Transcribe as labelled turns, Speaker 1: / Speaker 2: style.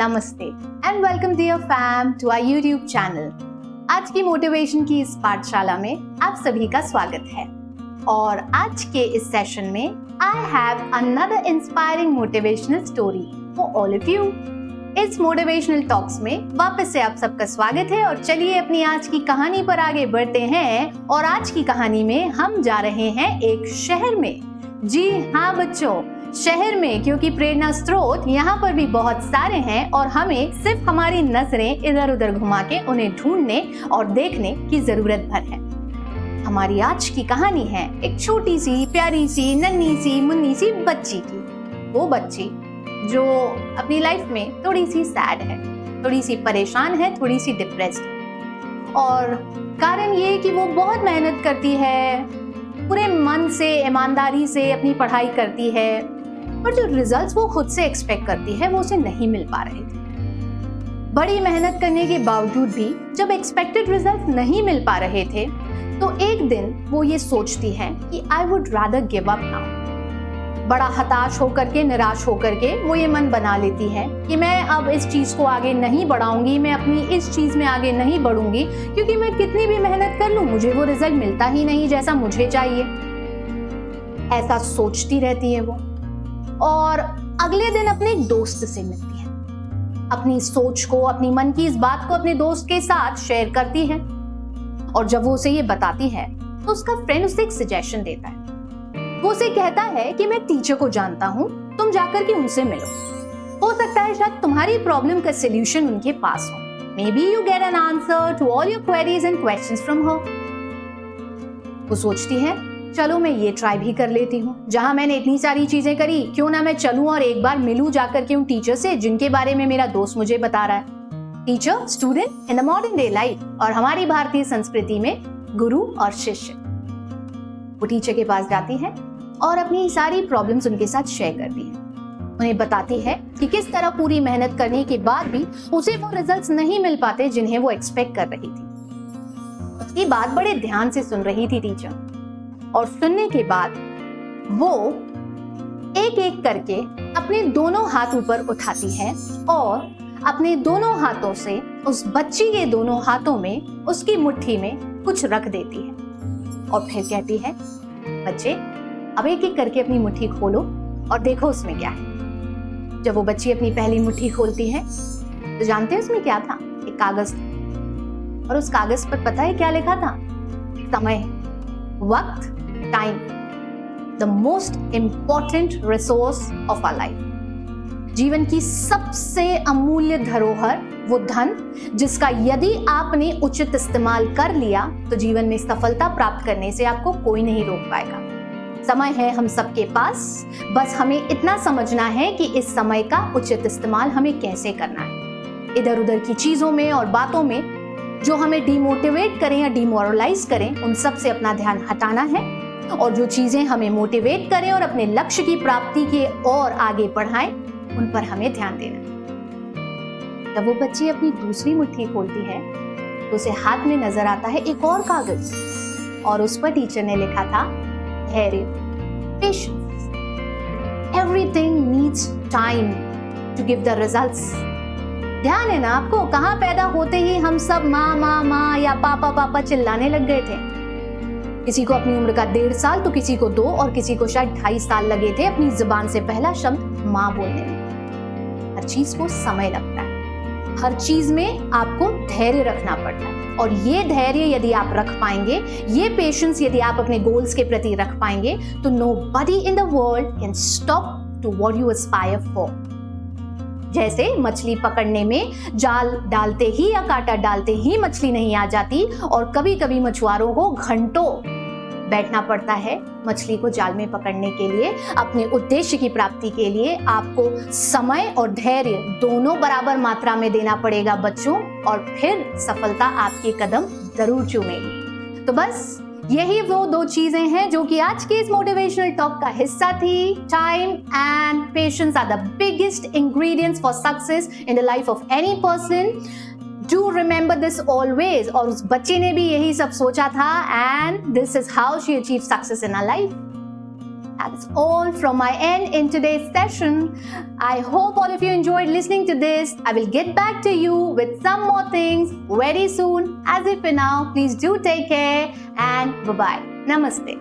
Speaker 1: नमस्ते and welcome dear fam to our YouTube channel. आज की मोटिवेशन की इस पाठशाला में आप सभी का स्वागत है और आज के इस सेशन में I have another inspiring motivational story for all of you. इस मोटिवेशनल टॉक्स में वापस से आप सबका स्वागत है और चलिए अपनी आज की कहानी पर आगे बढ़ते हैं। और आज की कहानी में हम जा रहे हैं एक शहर में। जी हाँ बच्चों, शहर में, क्योंकि प्रेरणा स्रोत यहाँ पर भी बहुत सारे हैं और हमें सिर्फ हमारी नजरें इधर उधर घुमा के उन्हें ढूंढने और देखने की जरूरत भर है। हमारी आज की कहानी है एक छोटी सी प्यारी सी नन्ही सी मुन्नी सी बच्ची की। वो बच्ची जो अपनी लाइफ में थोड़ी सी सैड है, थोड़ी सी परेशान है, थोड़ी सी डिप्रेस्ड है। और कारण ये कि वो बहुत मेहनत करती है, पूरे मन से ईमानदारी से अपनी पढ़ाई करती है, पर जो रिजल्ट्स वो खुद से एक्सपेक्ट करती है वो उसे नहीं मिल पा रहे थे। बड़ी मेहनत करने के बावजूद भी जब एक्सपेक्टेड रिजल्ट नहीं मिल पा रहे थे तो एक दिन वो ये सोचती है कि I would rather give up now. बड़ा हताश होकर के, निराश होकर के वो ये मन बना लेती है कि मैं अब इस चीज को आगे नहीं बढ़ाऊंगी, मैं अपनी इस चीज में आगे नहीं बढ़ूंगी, क्योंकि मैं कितनी भी मेहनत कर लूं मुझे वो रिजल्ट मिलता ही नहीं जैसा मुझे चाहिए। ऐसा सोचती रहती है वो और अगले दिन अपने एक दोस्त से मिलती है। अपनी सोच को, अपनी मन की इस बात को अपने दोस्त के साथ शेयर करती है और जब वो उसे ये बताती है तो उसका फ्रेंड उसे एक सजेशन देता है। वो उसे कहता है कि मैं टीचर को जानता हूँ, तुम जाकर के उनसे मिलो। हो सकता है शायद तुम्हारी प्रॉब्लम का सॉल्यूशन उनके पास हो। Maybe you get an answer to all your queries and questions from her। वो सोचती है चलो मैं ये ट्राई भी कर लेती हूँ। जहाँ मैंने इतनी सारी चीजें करी, क्यों ना मैं चलूं और एक बार मिलूं जाकर के उन टीचर से जिनके बारे में मेरा दोस्त मुझे बता रहा है। Teacher, student in the modern day life और हमारी भारतीय संस्कृति में गुरु और शिष्य। वो टीचर के पास जाती है और अपनी सारी प्रॉब्लम्स उनके साथ शेयर करती है। उन्हें बताती है कि किस तरह पूरी मेहनत करने के बाद भी उसे वो रिजल्ट्स नहीं मिल पाते जिन्हें वो एक्सपेक्ट कर रही थी। उसकी बात बड़े ध्यान से सुन रही थी टीचर और सुनने के बाद वो एक एक करके अपने दोनों हाथ ऊपर उठाती है और अपने दोनों हाथों से उस बच्ची के दोनों हाथों में उसकी मुट्ठी में कुछ रख देती है और फिर कहती है बच्चे अब एक एक करके अपनी मुट्ठी खोलो और देखो उसमें क्या है। जब वो बच्ची अपनी पहली मुट्ठी खोलती है तो जानते हैं उसमें क्या था? एक कागज था और उस कागज पर पता है क्या लिखा था? समय, वक्त, time, the most important resource of our life. जीवन की सबसे अमूल्य धरोहर, वो धन जिसका यदि आपने उचित इस्तेमाल कर लिया तो जीवन में सफलता प्राप्त करने से आपको कोई नहीं रोक पाएगा। समय है हम सबके पास, बस हमें इतना समझना है कि इस समय का उचित इस्तेमाल हमें कैसे करना है। इधर उधर की चीजों में और बातों में जो हमें डिमोटिवेट करें या डिमोरलाइज करें, उन सब से अपना ध्यान हटाना है और जो चीजें हमें मोटिवेट करें और अपने लक्ष्य की प्राप्ति की ओर आगे बढ़ाएं, उन पर हमें ध्यान देना है। जब वो बच्ची अपनी दूसरी मुट्ठी खोलती है तो उसे हाथ में नजर आता है एक और कागज और उस पर टीचर ने लिखा था धैर्य, patience. Everything needs time to give the results. ध्यान है ना आपको, कहाँ पैदा होते ही हम सब माँ माँ माँ या पापा पापा चिल्लाने लग गए थे। किसी को अपनी उम्र का 1.5 साल तो किसी को 2 और किसी को शायद 2.5 साल लगे थे अपनी जुबान से पहला शब्द माँ बोलने में। हर चीज को समय लगता है, हर चीज में आपको धैर्य रखना पड़ता है और ये धैर्य यदि आप रख पाएंगे, ये पेशेंस यदि आप अपने गोल्स के प्रति रख पाएंगे तो nobody in the world can stop to what you aspire for। जैसे मछली पकड़ने में जाल डालते ही या कांटा डालते ही मछली नहीं आ जाती और कभी कभी मछुआरों को घंटों बैठना पड़ता है मछली को जाल में पकड़ने के लिए। अपने उद्देश्य की प्राप्ति के लिए आपको समय और धैर्य दोनों बराबर मात्रा में देना पड़ेगा बच्चों, और फिर सफलता आपके कदम जरूर चूमेगी। तो बस यही वो 2 चीजें हैं जो कि आज के इस मोटिवेशनल टॉक का हिस्सा थी। Time and patience are the biggest ingredients for success in the life of any person. Do remember this always. और उस बच्चे ने भी यही सब सोचा था and this is how she achieve success in her life. That's all from my end in today's session. I hope all of you enjoyed listening to this. I will get back to you with some more things very soon. As if for now, please do take care and bye-bye. Namaste.